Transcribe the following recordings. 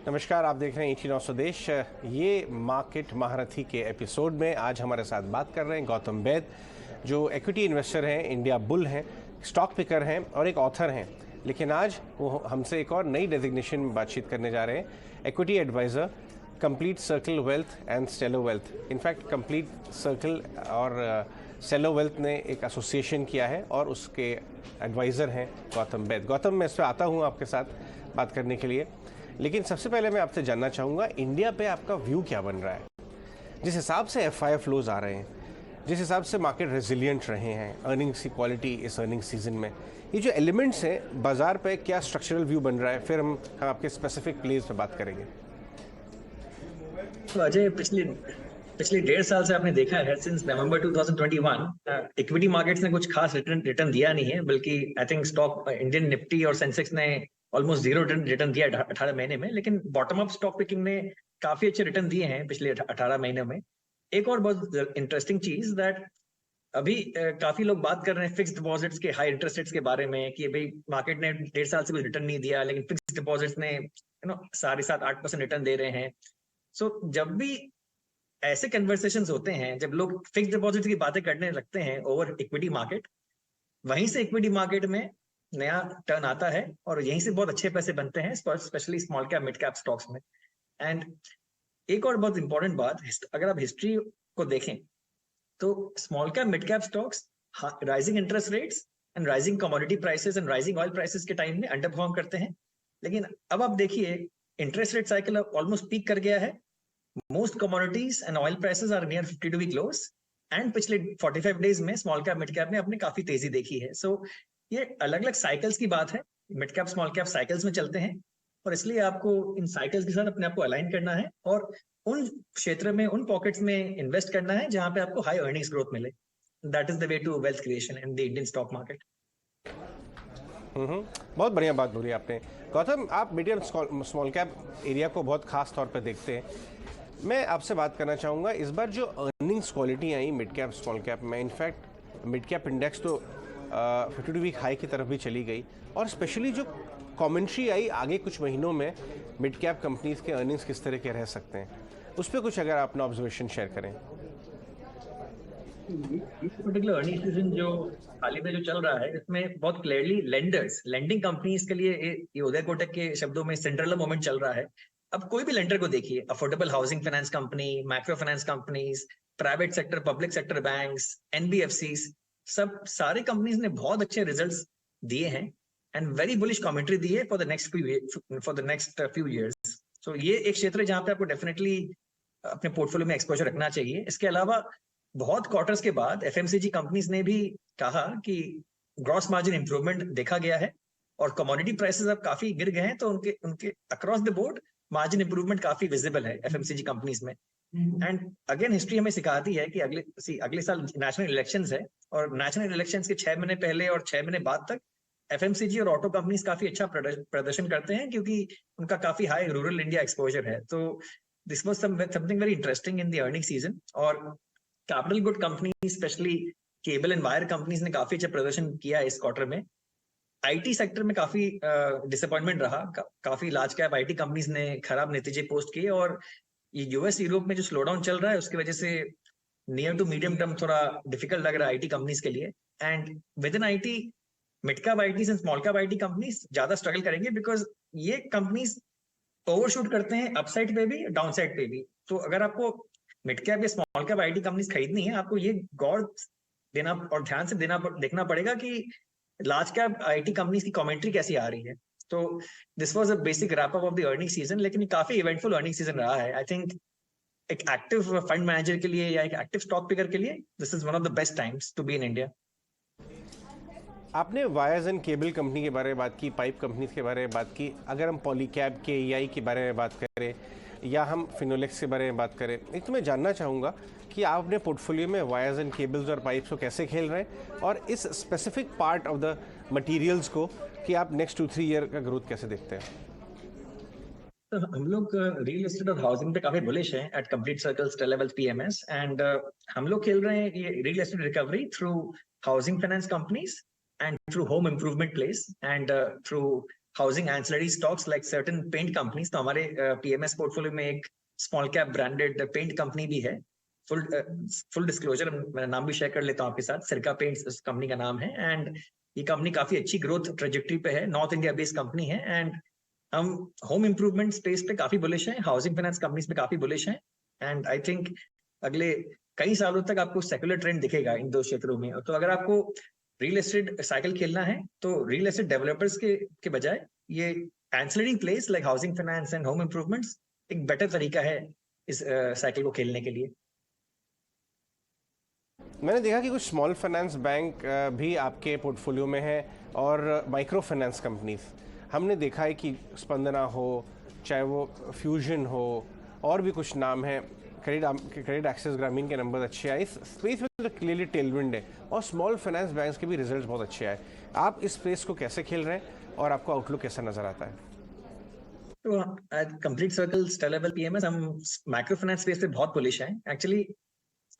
नमस्कार, आप देख रहे हैं 89 स्वदेश। ये मार्केट महारथी के एपिसोड में आज हमारे साथ बात कर रहे हैं गौतम वैद, जो इक्विटी इन्वेस्टर हैं, इंडिया बुल हैं, स्टॉक पिकर हैं और एक ऑथर हैं। लेकिन आज वो हमसे एक और नई डेजिग्नेशन में बातचीत करने जा रहे हैं, equity adviser, Complete Circle Wealth and Stelo Wealth. In fact Complete Circle और स्टेलो वेल्थ ने एक एसोसिएशन किया है और उसके एडवाइज़र हैं गौतम वैद। गौतम, मैं इस पर आता हूँ आपके साथ बात करने के लिए, लेकिन सबसे पहले मैं आपसे जानना चाहूँगा इंडिया पे आपका व्यू क्या बन रहा है। जिस हिसाब से एफआई फ्लोज आ रहे हैं, जिस हिसाब से मार्केट रेजिलिएंट रहे हैं, अर्निंग्स की क्वालिटी इस अर्निंग सीजन में, ये जो एलिमेंट्स हैं बाजार पे, क्या स्ट्रक्चरल व्यू बन रहा है? फिर हम आपके स्पेसिफिक प्लेस पे बात करेंगे। तो अजय, पिछले 1.5 साल से आपने देखा है, सिंस नवंबर 2021 इक्विटी मार्केट्स ने कुछ खास रिटर्न दिया नहीं है, बल्कि I think stock Indian Nifty और सेंसेक्स ने ऑलमोस्ट 0 रिटर्न दिया 18 महीने में। लेकिन बॉटम अप स्टॉक पिकिंग ने काफी अच्छे रिटर्न दिए हैं पिछले 18 महीने में। एक और बहुत इंटरेस्टिंग चीज दैट अभी काफी लोग बात कर रहे हैं फिक्स्ड डिपॉजिट्स के हाई इंटरेस्ट रेट्स के बारे में कि भाई मार्केट ने 1.5 साल से कुछ रिटर्न नहीं दिया, लेकिन फिक्स्ड डिपॉजिट्स ने 7.5-8% रिटर्न दे रहे हैं। सो जब भी ऐसे कन्वर्सेशंस होते हैं, जब लोग फिक्स्ड डिपॉजिट की बातें करने लगते हैं ओवर इक्विटी मार्केट, वहीं से इक्विटी मार्केट में नया टर्न आता है और यहीं से बहुत अच्छे पैसे बनते हैं, specially small cap mid cap stocks में। एंड एक और बहुत इंपॉर्टेंट बात, अगर आप हिस्ट्री को देखें तो small cap mid cap stocks rising interest rates and rising commodity prices and rising oil prices के टाइम में अंडर परफॉर्म करते हैं। लेकिन अब आप देखिए, interest rate cycle almost peak कर गया है। Most commodities and oil prices are near 52-week lows, and पिछले 45 डेज में स्मॉल कैप मिड कैप ने अपनी काफी तेजी देखी है। सो ये अलग अलग साइकिल्स की बात है, mid cap small cap cycles में चलते हैं, और इसलिए आपको इन साइकिल्स के साथ अपने आप को अलाइन करना है और उन क्षेत्र में, उन पॉकेट्स में इन्वेस्ट करना है जहां पे आपको हाई अर्निंग्स ग्रोथ मिले। That is the way to wealth creation in the Indian stock market. बहुत बढ़िया बात बोली आपने गौतम। आप मीडियम स्मॉल कैप एरिया को बहुत खास तौर पर देखते हैं। मैं आपसे बात करना चाहूँगा, इस बार जो अर्निंग्स क्वालिटी आई मिड कैप स्मॉल कैप में, इनफैक्ट मिड कैप इंडेक्स तो 52 वीक हाई की तरफ भी चली गई, और स्पेशली जो कमेंट्री आई आगे कुछ महीनों में मिड कैप कंपनीज के अर्निंग्स किस तरह के रह सकते हैं, उस पर कुछ अगर अपना ऑब्जर्वेशन शेयर करें। पर्टिकुलर अर्निंग सीजन जो हाल ही में जो चल रहा है, इसमें बहुत क्लियरली लेंडिंग कंपनीज के लिए ये उदय कोटक के शब्दों में सिंड्रेला मोमेंट चल रहा है। अब कोई भी लेंडर को देखिए, affordable housing finance company, micro finance companies, private sector, public sector banks, NBFCs, सारे कंपनीज ने बहुत अच्छे रिजल्ट्स दिए हैं एंड वेरी बुलिश कमेंट्री दी है for the next few years. So ये एक क्षेत्र है जहां पे आपको डेफिनेटली अपने पोर्टफोलियो में एक्सपोजर रखना चाहिए। इसके अलावा बहुत क्वार्टर्स के बाद एफएमसीजी कंपनीज ने भी कहा कि ग्रॉस मार्जिन इंप्रूवमेंट देखा गया है और कमोडिटी प्राइसेस अब काफी गिर गए हैं, तो उनके across the board margin improvement काफी विजिबल है एफएमसीजी कंपनीज में। एंड अगेन हिस्ट्री हमें सिखाती है कि अगले साल नेशनल इलेक्शंस है, और नेशनल इलेक्शंस के 6 महीने पहले और 6 महीने बाद तक एफएमसीजी और ऑटो कंपनीज काफी अच्छा प्रदर्शन करते हैं, क्योंकि उनका काफी हाई रूरल इंडिया एक्सपोजर है। तो this was something very interesting in the earning season. और capital good company, specially cable and wire companies ने काफी अच्छा प्रदर्शन किया इस क्वार्टर में। आईटी सेक्टर में काफी डिसअपॉइंटमेंट रहा, काफी लार्ज कैप आईटी कंपनीज ने खराब नतीजे पोस्ट किए, और ये यूएस यूरोप में जो स्लो डाउन चल रहा है उसकी वजह से नियर टू मीडियम टर्म थोड़ा डिफिकल्ट लग रहा है आईटी कंपनीज के लिए। And with in IT, mid cap IT and small cap IT companies ज्यादा स्ट्रगल करेंगे, बिकॉज ये कंपनीज ओवरशूट करते हैं अपसाइड पे भी, डाउन साइड पे भी। तो अगर आपको मिड कैप या स्मॉल कैप आईटी कंपनीज खरीदनी है, आपको ये गौर देना और ध्यान से देखना पड़ेगा कि लार्ज कैप आईटी कंपनीज की कमेंट्री कैसी आ रही है। तो this was a basic wrap up of the earning season, लेकिन काफी इवेंटफुल अर्निंग सीजन रहा है। आई थिंक एक एक्टिव फंड मैनेजर के लिए या एक एक्टिव स्टॉक पिकर के लिए this is one of the best times to be in India. आपने वायर्स एंड केबल कंपनी के बारे में बात की, पाइप कंपनीज के बारे में बात की। अगर हम पॉलीकैब के EI के बारे में बात करें या हम फिनोलेक्स के बारे में बात करें, एक तो मैं जानना चाहूँगा कि आप अपने पोर्टफोलियो में वायर्स एंड केबल्स और पाइप्स को कैसे खेल रहे हैं, और इस specific part of the materials को कि आप नेक्स्ट 2-3 ईयर का ग्रोथ कैसे देखते हैं। तो हम लोग रियल एस्टेट और हाउसिंग पे काफी बुलिश हैं at Complete Circle Stella Wealth PMS, and हम लोग खेल रहे हैं ये real estate recovery through housing finance companies and through home improvement plays and through housing ancillary stocks like certain paint companies, तो हमारे पीएमएस पोर्टफोलियो में एक small cap branded paint company भी है। फुल डिस्क्लोजर मैं नाम भी शेयर कर लेता हूँ आपके साथ, सिरका पेंट्स इस कंपनी का नाम है। एंड ये कंपनी काफी अच्छी ग्रोथ ट्रेजेक्टरी पे है, नॉर्थ इंडिया बेस्ड कंपनी है। एंड हम होम इंप्रूवमेंट स्पेस पे काफी बुलिश हैं, हाउसिंग फाइनेंस कंपनीज पे काफी बुलिश हैं। एंड आई थिंक अगले कई सालों तक आपको सेक्युलर ट्रेंड दिखेगा इन दो क्षेत्रों में। तो अगर आपको रियल एस्टेट साइकिल खेलना है तो रियल एस्टेट डेवलपर्स के बजाय ये ancillary place like housing finance and home improvements एक बेटर तरीका है इस साइकिल को खेलने के लिए। मैंने देखा कि कुछ स्मॉल फाइनेंस बैंक भी आपके पोर्टफोलियो में है और माइक्रो फाइनेंस कंपनीज। हमने देखा है कि स्पंदना हो, चाहे वो फ्यूजन हो, और भी कुछ नाम है, क्रेडिट एक्सेस ग्रामीण के नंबर अच्छे आए। इस स्पेस में तो क्लियरली टेलविंड है और स्मॉल फाइनेंस बैंक्स के भी रिजल्ट बहुत अच्छे आए। आप इस स्पेस को कैसे खेल रहे हैं और आपको आउटलुक कैसा नजर आता है? तो complete circle star level PMS हम माइक्रो फाइनेंस स्पेस पे बहुत बुलिश हैं। एक्चुअली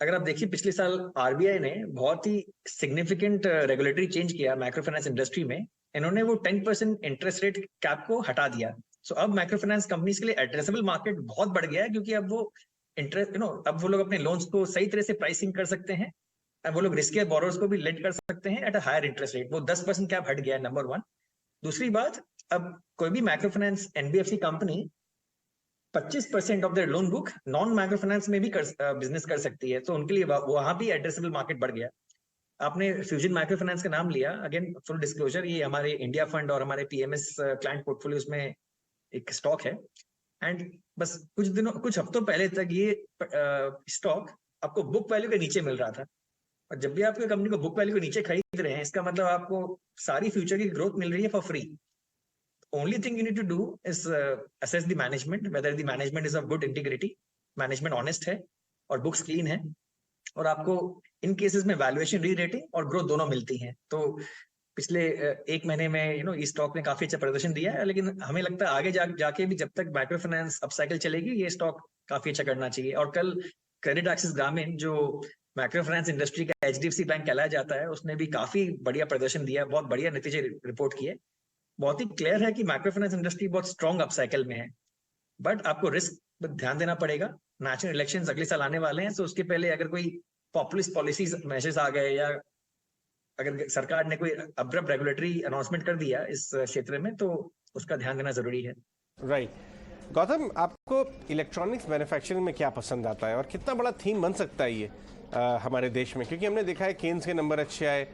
अगर आप देखिए पिछले साल आरबीआई ने बहुत ही सिग्निफिकेंट रेगुलेटरी चेंज किया माइक्रो फाइनेंस इंडस्ट्री में। इन्होंने वो 10% इंटरेस्ट रेट कैप को हटा दिया। सो अब माइक्रो फाइनेंस कंपनीज के लिए एड्रेसेबल मार्केट बहुत बढ़ गया है, क्योंकि अब वो इंटरेस्ट अब वो लोग अपने लोन्स को सही तरह से प्राइसिंग कर सकते हैं। अब वो लोग रिस्की बोरोर्स को भी लेंड कर सकते हैं at a higher interest rate. वो 10% कैप हट गया है, नंबर 1। दूसरी बात, अब कोई भी micro finance NBFC company 25% of their loan book non micro finance में भी बिजनेस कर सकती है। तो उनके लिए वहां भी एड्रेसेबल मार्केट बढ़ गया। आपने फ्यूजन माइक्रो फाइनेंस का नाम लिया, अगेन फुल डिस्क्लोजर, ये हमारे इंडिया फंड और हमारे पीएमएस क्लाइंट पोर्टफोलियोज में एक स्टॉक है। एंड बस कुछ हफ्तों पहले तक ये स्टॉक आपको बुक वैल्यू के नीचे मिल रहा था। और जब भी आप कोई कंपनी को बुक वैल्यू के नीचे खरीद रहे हैं, इसका मतलब आपको सारी फ्यूचर की ग्रोथ मिल रही है for free. Only thing you need to do is assess the management, whether the management is of good integrity, management honest है और books clean है, और आपको इन केसेस में वैल्यूएशन री रेटिंग और ग्रोथ दोनों मिलती हैं। तो पिछले एक महीने में इस स्टॉक ने काफी अच्छा प्रदर्शन दिया है, लेकिन हमें लगता है आगे जाके भी जब तक माइक्रो फाइनेंस अपसाइकिल चलेगी, ये स्टॉक काफी अच्छा करना चाहिए। और कल क्रेडिट एक्सेस ग्रामीण, जो माइक्रो फाइनेंस इंडस्ट्री का एचडीएफसी बैंक कहलाया जाता है, उसने भी काफी बढ़िया प्रदर्शन दिया, बहुत बढ़िया नतीजे रिपोर्ट किए। बहुत ही क्लियर है कि माइक्रो फाइनेंस इंडस्ट्री बहुत स्ट्रॉन्ग अपसाइकिल में है, बट आपको रिस्क पर ध्यान देना पड़ेगा। नेशनल इलेक्शंस अगले साल आने वाले हैं, तो उसके पहले अगर कोई पॉपुलिस्ट पॉलिसीज मैसेज आ गए या अगर सरकार ने कोई अब्रप्ट रेगुलेटरी अनाउंसमेंट कर दिया इस क्षेत्र में, तो उसका ध्यान देना जरूरी है। राइट। गौतम, आपको इलेक्ट्रॉनिक्स मैन्युफैक्चरिंग में क्या पसंद आता है और कितना बड़ा थीम बन सकता है ये हमारे देश में? क्योंकि हमने देखा है केन्स के नंबर अच्छे आए,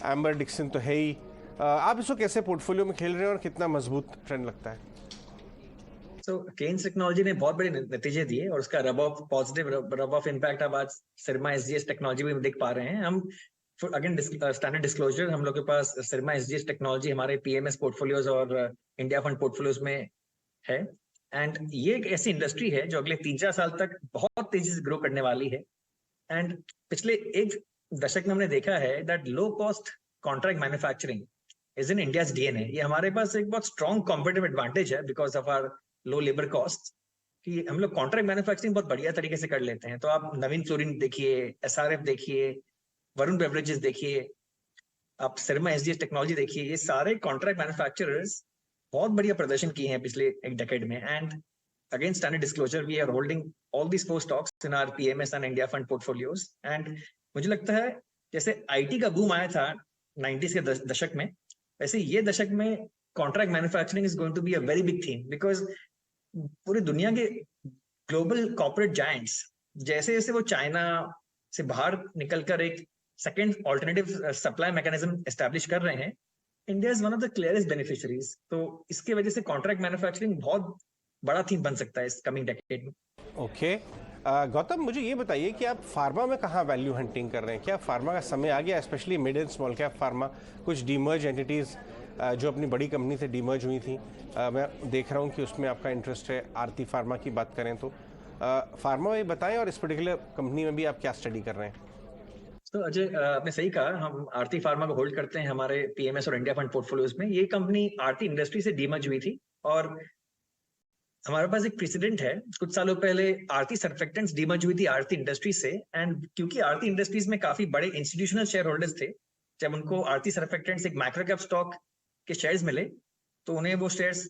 एम्बर डिक्सन तो है ही। आप इसको कैसे पोर्टफोलियो में खेल रहे हैं और कितना मजबूत ट्रेंड लगता है? तो केन्स टेक्नोलॉजी ने बहुत बड़े नतीजे दिए और उसका पॉजिटिव रब ऑफ इम्पैक्ट अब आज सिरमा एसजीएस टेक्नोलॉजी में देख पा रहे हैं हम। अगेन स्टैंडर्ड डिस्क्लोजर, हम लोग के पास सिरमा एसजीएस टेक्नोलॉजी हमारे पीएमएस पोर्टफोलियोज और इंडिया फंड पोर्टफोलियोज में है। एंड ये एक ऐसी इंडस्ट्री है जो अगले 3-4 साल तक बहुत तेजी से ग्रो करने वाली है। एंड पिछले एक दशक में हमने देखा है that low cost contract manufacturing is in India's DNA. ये हमारे पास एक बहुत स्ट्रॉन्ग कॉम्पिटिटिव एडवांटेज है because of our low labour cost, कि हम लोग कॉन्ट्रैक्ट मैन्युफैक्चरिंग बहुत बढ़िया तरीके से कर लेते हैं। तो आप नवीन फ्लोरिन देखिए, एसआरएफ देखिए, वरुण बेवरेजेस देखिए, आप सिरमा एसजीएस टेक्नोलॉजी देखिए, ये सारे कॉन्ट्रैक्ट मैन्युफैक्चरर्स बहुत बढ़िया प्रदर्शन किए हैं पिछले एक डेकेड में। And again standard disclosure, we are holding all these 4 stocks in our PMS and India fund portfolios. And मुझे लगता है जैसे आईटी का बूम आया था 90s के दशक में, वैसे ये दशक में contract manufacturing is going to be a very big theme, because पूरी दुनिया के ग्लोबल कॉर्पोरेट जायंट्स जैसे जैसे वो चाइना से बाहर निकलकर एक second alternative supply mechanism establish कर रहे हैं, India is one of the clearest beneficiaries. तो इसके वजह से कॉन्ट्रैक्ट मैन्युफैक्चरिंग बहुत बड़ा थीम बन सकता है इस कमिंग डेकेड में। ओके। गौतम, मुझे ये बताइए कि आप फार्मा में कहाँ वैल्यू हंटिंग कर रहे हैं? क्या फार्मा का समय आ गया, specially mid and small cap pharma? कुछ डीमर्ज एंटिटीज़ जो अपनी बड़ी कंपनी से डीमर्ज हुई थी, मैं देख रहा हूँ कि उसमें आपका इंटरेस्ट है। आरती फार्मा की बात करें तो फार्मा में बताएं, और इस पर्टिकुलर कंपनी में भी आप क्या स्टडी कर रहे हैं? तो अजय, आपने सही कहा, हम आरती फार्मा को होल्ड करते हैं हमारे पीएमएस और इंडिया फंड पोर्टफोलियोज में। ये कंपनी आरती इंडस्ट्री से डीमर्ज हुई थी और हमारे पास एक प्रेसिडेंट है। कुछ सालों पहले आरती सर्फेक्टेंट्स डीमर्ज हुई थी आरती इंडस्ट्री से। एंड क्योंकि आरती इंडस्ट्रीज में काफी बड़े इंस्टीट्यूशनल शेयर होल्डर्स थे, जब उनको आरती सर्फेक्टेंट्स एक माइक्रो कैप स्टॉक के शेयर्स मिले, तो उन्हें वो शेयर्स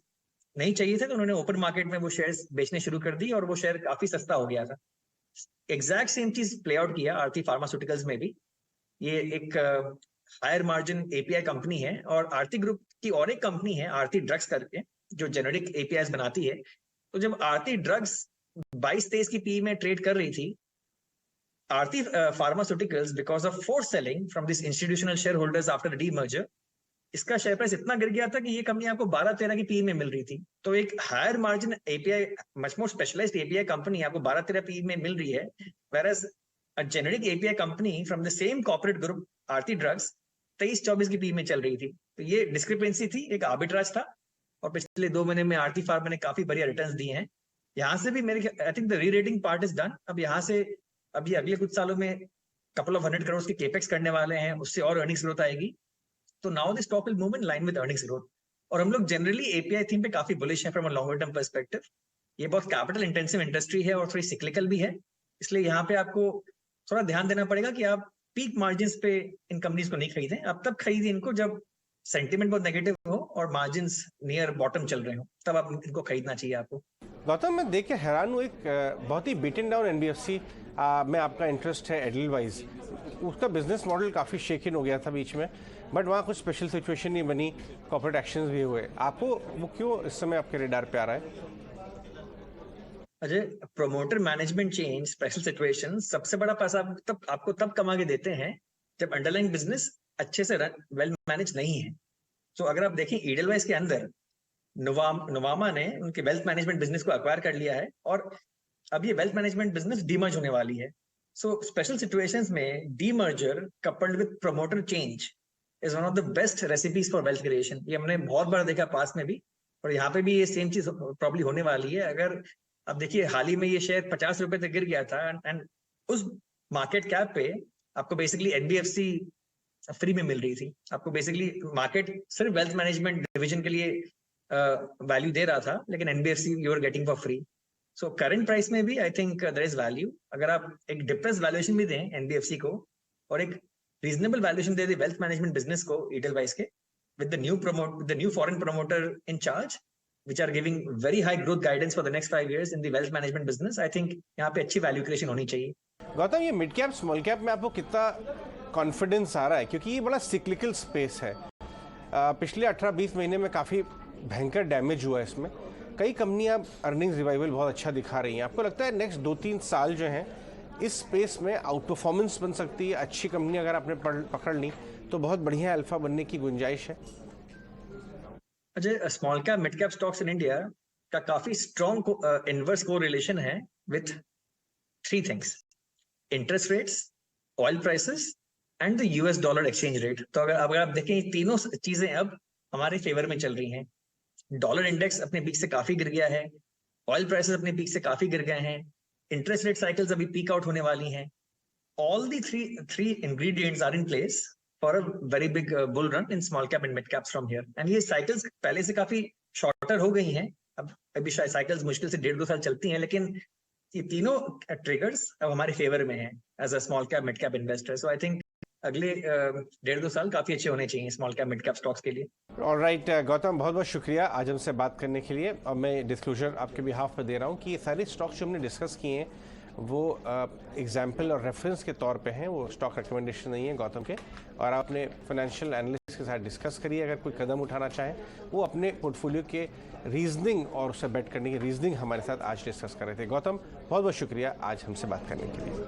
नहीं चाहिए थे, तो उन्होंने ओपन मार्केट में वो शेयर्स बेचने शुरू कर दी और वो शेयर काफी सस्ता हो गया था। एग्जैक्ट सेम चीज प्ले आउट किया आरती फार्मास्यूटिकल्स में भी। ये एक हायर मार्जिन एपीआई कंपनी है, और आरती ग्रुप की और एक कंपनी है आरती ड्रग्स करके, जो जेनेरिक एपीआई बनाती है। तो जब आरती ड्रग्स 22-23 की पी में ट्रेड कर रही थी, Aarti pharmaceuticals because of force selling from this institutional share holders after the merger, इसका शेयर प्राइस इतना गिर गया था कि ये कंपनी आपको 12-13 की पी में मिल रही थी। तो एक higher margin API, much more specialised API company आपको 12-13 पी में मिल रही है, whereas a generic API company from the same corporate group Aarti drugs 23-24 की पी में चल रही थी। तो ये डिस्क्रिपेंसी थी, एक आर्बिट्राज था, और पिछले 2 महीने में आरती फार्मा ने काफी बढ़िया रिटर्न्स दिए हैं। यहाँ से भी मेरे I think the re-rating part is done. अब यहाँ से अभी अगले कुछ सालों में कपल ऑफ 100 करोड़ की केपेक्स करने वाले हैं, उससे और अर्निंग्स ग्रोथ आएगी। तो now the stock will move in line with earnings growth. और हम लोग जनरली एपीआई थीम पे काफी बुलिश है from a longer term perspective. ये बहुत कैपिटल इंटेंसिव इंडस्ट्री है और थोड़ी सिक्लिकल भी है, इसलिए यहाँ पे आपको थोड़ा ध्यान देना पड़ेगा कि आप पीक मार्जिन्स पे इन कंपनीज को नहीं खरीदें। आप तब खरीदें इनको जब सेंटिमेंट बहुत नेगेटिव हो और मार्जिन्स नियर बॉटम चल रहे हो, तब आप इनको खरीदना चाहिए आपको। गौतम, मैं देख के हैरान हूँ, एक बहुत ही बीटन डाउन एनबीएफसी में आपका इंटरेस्ट है एडलवाइज। उसका बिजनेस मॉडल काफ़ी शेकिन हो गया था बीच में, बट वहाँ कुछ स्पेशल सिचुएशन नहीं बनी, कॉर्पोरेट एक्शंस भी हुए। आपको वो क्यों इस समय आपके रेडार पे आ रहा है? Ajay, promoter management change, special situation सबसे बड़ा पैसा आपको तब कमा के देते हैं जब अंडरलाइंग बिजनेस अच्छे से वेल मैनेज नहीं है। तो अगर आप देखें ईडलवाइज के अंदर नोवामा ने उनके वेल्थ मैनेजमेंट बिजनेस को एक्वायर कर लिया है, और अब ये वेल्थ मैनेजमेंट बिजनेस डीमर्ज होने वाली है। सो स्पेशल सिचुएशंस में demerger coupled with promoter change is one of the best recipes for wealth creation. ये हमने बहुत बार देखा पास में भी, और यहाँ पे भी ये सेम चीज प्रॉब्ली होने वाली है। अगर अब देखिए, हाल ही में ये शेयर 50 रुपए तक गिर गया था, एंड उस मार्केट कैप पे आपको बेसिकली एनबीएफसी फ्री में मिल रही थी। आपको बेसिकली मार्केट सिर्फ वेल्थ मैनेजमेंट डिवीजन के लिए वैल्यू दे रहा था, लेकिन NBFC you are getting for free. So current price में भी I think there is value. अगर आप एक डिप्रेस वैल्यूएशन भी दें एनबीएफसी को, और एक रीजनेबल वैल्यूएशन दे दें वेल्थ मैनेजमेंट बिजनेस को ईडलवाइज के, with the new foreign promoter in charge which are giving very high growth guidance for the next 5 years in the wealth management business, I think यहाँ पे अच्छी value creation होनी चाहिए। गौतम, ये mid cap small cap में आपको कितना confidence आ रहा है, क्योंकि ये बड़ा सिक्लिकल स्पेस है। पिछले 18-20 महीने में काफ़ी भयंकर डैमेज हुआ है इसमें। कई कंपनियां अर्निंग्स रिवाइवल बहुत अच्छा दिखा रही हैं। आपको लगता है नेक्स्ट 2-3 साल जो हैं इस स्पेस में आउट परफॉर्मेंस बन सकती है? अच्छी कंपनी अगर आपने पकड़ ली तो बहुत बढ़िया अल्फा बनने की गुंजाइश है? Ajay, small cap mid cap stocks in India का काफी स्ट्रॉन्ग इनवर्स कोरिलेशन है with 3 things: interest rates, oil prices and the US dollar exchange rate. तो अगर आप देखें, ये तीनों चीजें अब हमारे फेवर में चल रही हैं। डॉलर इंडेक्स अपने पीक से काफी गिर गया है, ऑयल प्राइसेस अपने पीक से काफी गिर गए हैं, इंटरेस्ट रेट साइकिल्स अभी पीक आउट होने वाली हैं। All the three ingredients are in place for a very big bull run in small cap and mid caps from here. And ये cycles पहले से काफी shorter हो गई हैं। अब अभी शायद cycles मुश्किल से 1.5-2 साल चलती हैं, लेकिन ये तीनों triggers अब हमारे फेवर में हैं as a small cap mid cap investor. So I think अगले 1.5-2 साल काफी अच्छे होने चाहिए small cap mid cap stocks के लिए। ऑलराइट गौतम, बहुत बहुत शुक्रिया आज हमसे बात करने के लिए। और मैं डिस्क्लोजर आपके बिहाफ पर दे रहा हूँ कि ये सारे स्टॉक्स जो हमने डिस्कस किए हैं वो एग्जाम्पल और रेफरेंस के तौर पे हैं, वो स्टॉक रिकमेंडेशन नहीं है गौतम के। और आप अपने फाइनेंशियल एनालिस्ट के साथ डिस्कस करिए। अगर कोई कदम उठाना चाहें, वो अपने पोर्टफोलियो के रीजनिंग और उसे बेट करने की रीजनिंग हमारे साथ आज डिस्कस कर रहे थे। गौतम, बहुत बहुत शुक्रिया आज हमसे बात करने के लिए।